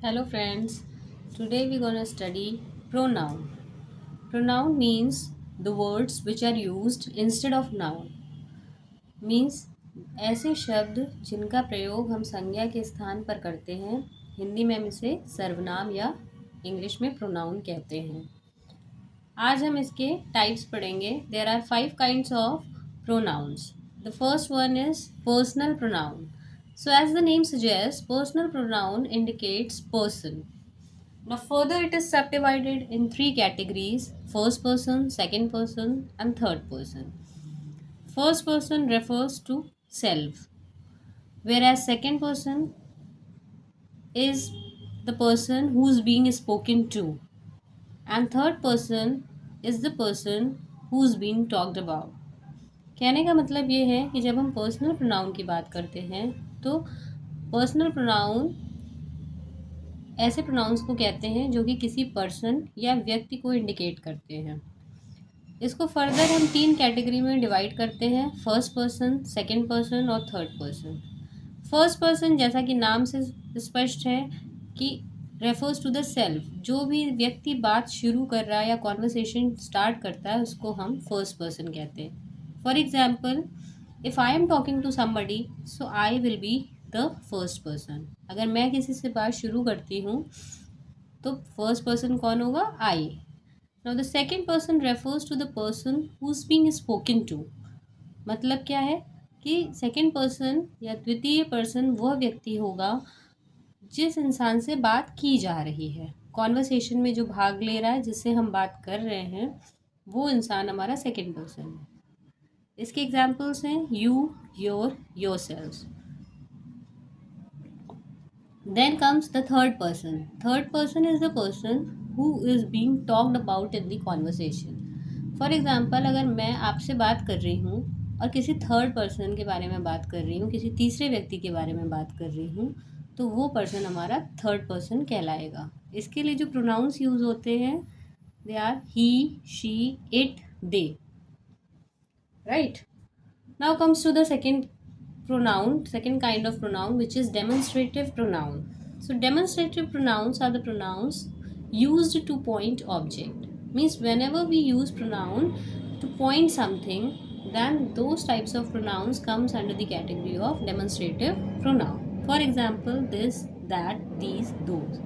Hello friends, today we're gonna study pronoun. Pronoun means the words which are used instead of noun. Means ऐसे शब्द जिनका प्रयोग हम संज्ञा के स्थान पर करते हैं. हिंदी में हम इसे सर्वनाम या इंग्लिश में प्रोनाउन कहते हैं. आज हम इसके टाइप्स पढ़ेंगे. There are 5 kinds of pronouns. The first one is personal pronoun. So as the name suggests, personal pronoun indicates person. Now further it is subdivided in 3 categories: first person, second person and third person. First person refers to self, whereas second person is the person who is being spoken to, and third person is the person who is being talked about. कहने का मतलब ये है कि जब हम personal pronoun की बात करते हैं तो पर्सनल प्रोनाउन ऐसे प्रोनाउंस को कहते हैं जो कि किसी पर्सन या व्यक्ति को इंडिकेट करते हैं. इसको फर्दर हम 3 कैटेगरी में डिवाइड करते हैं: फर्स्ट पर्सन, सेकंड पर्सन और थर्ड पर्सन. फर्स्ट पर्सन जैसा कि नाम से स्पष्ट है कि रेफर्स टू द सेल्फ. जो भी व्यक्ति बात शुरू कर रहा है या कॉन्वर्सेशन स्टार्ट करता है उसको हम फर्स्ट पर्सन कहते हैं. For example, if I am talking to somebody, so I will be the first person. अगर मैं किसी से बात शुरू करती हूँ तो फर्स्ट पर्सन कौन होगा? I. Now the second person refers to the person who is being spoken to. मतलब क्या है कि सेकेंड पर्सन या द्वितीय पर्सन वह व्यक्ति होगा जिस इंसान से बात की जा रही है. कॉन्वर्सेशन में जो भाग ले रहा है, जिससे हम बात कर रहे हैं, वो इंसान हमारा सेकेंड पर्सन है. इसके एग्जाम्पल्स हैं you, your, yourselves. Then comes the third person. Third person is the person who is being talked about in the conversation. For example, अगर मैं आपसे बात कर रही हूँ और किसी थर्ड पर्सन के बारे में बात कर रही हूँ, किसी तीसरे व्यक्ति के बारे में बात कर रही हूँ, तो वो पर्सन हमारा थर्ड पर्सन कहलाएगा. इसके लिए जो प्रोनाउंस यूज़ होते हैं they are he, she, it, they. Right. Now comes to the second kind of pronoun, which is demonstrative pronoun. So demonstrative pronouns are the pronouns used to point object. Means whenever we use pronoun to point something, then those types of pronouns comes under the category of demonstrative pronoun. For example, this, that, these, those.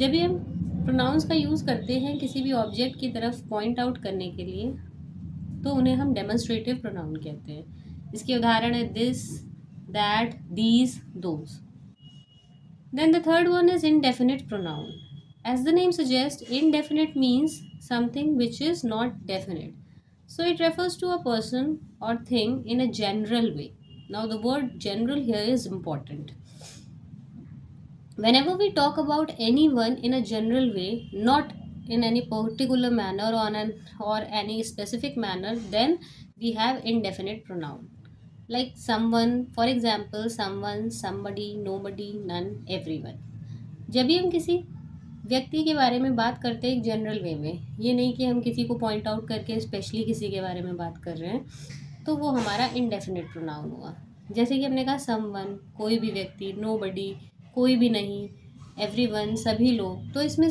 जब भी हम pronouns का use करते हैं किसी भी object की तरफ पॉइंट आउट करने के लिए तो उन्हें हम डेमोन्स्ट्रेटिव प्रोनाउन कहते हैं. इसके उदाहरण है this, that, these, those. Then the third one is indefinite pronoun. As the name suggests, indefinite means something which is not definite. So it refers to a person or thing in a general way. Now the word general here is important. Whenever we talk about anyone in a general way, not in any particular manner or any specific manner, then we have indefinite pronoun. Like someone, for example, someone, somebody, nobody, none, everyone. जब भी हम किसी व्यक्ति के बारे में बात करते हैं एक जनरल वे में, ये नहीं कि हम किसी को पॉइंट आउट करके स्पेशली किसी के बारे में बात कर रहे हैं, तो वो हमारा इनडेफिनिट प्रोनाउन हुआ. जैसे कि हमने कहा समवन, कोई भी व्यक्ति, नोबडी, कोई भी नहीं, एवरीवन, सभी लोग. तो इसमें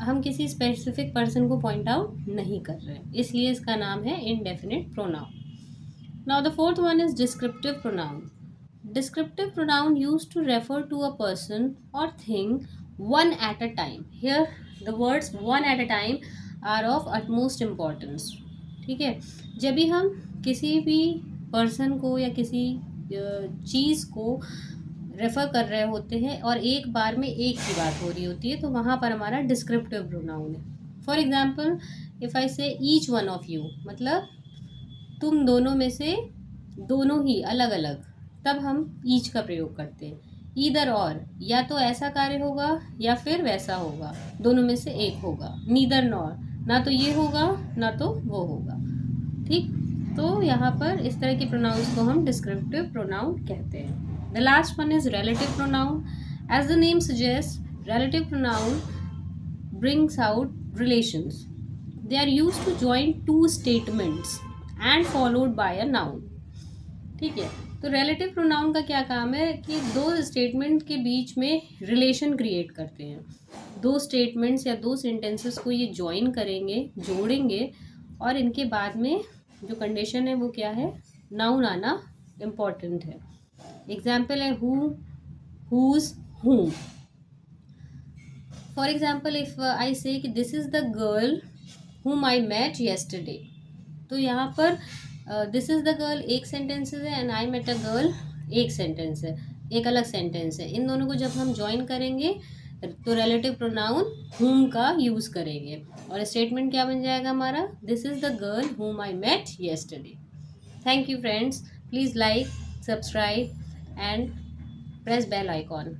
हम किसी स्पेसिफिक पर्सन को पॉइंट आउट नहीं कर रहे हैं, इसलिए इसका नाम है indefinite pronoun. Now the fourth one is descriptive pronoun. Descriptive pronoun used to refer to a person or thing one at a time. Here the words one at a time are of utmost importance. ठीक है. जब भी हम किसी भी person को या किसी चीज़ को रेफ़र कर रहे होते हैं और एक बार में एक ही बात हो रही होती है, तो वहाँ पर हमारा डिस्क्रिप्टिव प्रोनाउन है. फॉर एग्जाम्पल, इफ़ आई से ईच वन ऑफ यू, मतलब तुम दोनों में से दोनों ही अलग अलग, तब हम ईच का प्रयोग करते हैं. ईदर और, या तो ऐसा कार्य होगा या फिर वैसा होगा, दोनों में से एक होगा. नीदर नॉर, ना तो ये होगा ना तो वो होगा. ठीक. तो यहाँ पर इस तरह के प्रोनाउंस को हम डिस्क्रिप्टिव प्रोनाउन कहते हैं. The last one is relative pronoun. As the name suggest, relative pronoun brings out relations. They are used to join two statements and followed by a noun. ठीक है. तो रिलेटिव प्रोनाउन का क्या काम है कि दो स्टेटमेंट के बीच में रिलेशन क्रिएट करते हैं। दो स्टेटमेंट्स या दो सेंटेंसेस को ये जॉइन करेंगे, जोड़ेंगे, और इनके बाद में जो कंडीशन है वो क्या है, नाउन आना इम्पॉर्टेंट है। एग्जाम्पल है who, whose, whom. For example if I say कि this is the girl whom I met yesterday, तो यहाँ पर दिस इज द गर्ल एक सेंटेंस है and I met a girl एक सेंटेंस है, एक अलग सेंटेंस है। इन दोनों को जब हम ज्वाइन करेंगे तो रिलेटिव प्रोनाउन whom का यूज करेंगे और स्टेटमेंट क्या बन जाएगा हमारा, this is the girl whom I met yesterday. Thank you friends. Please like, subscribe and press bell icon.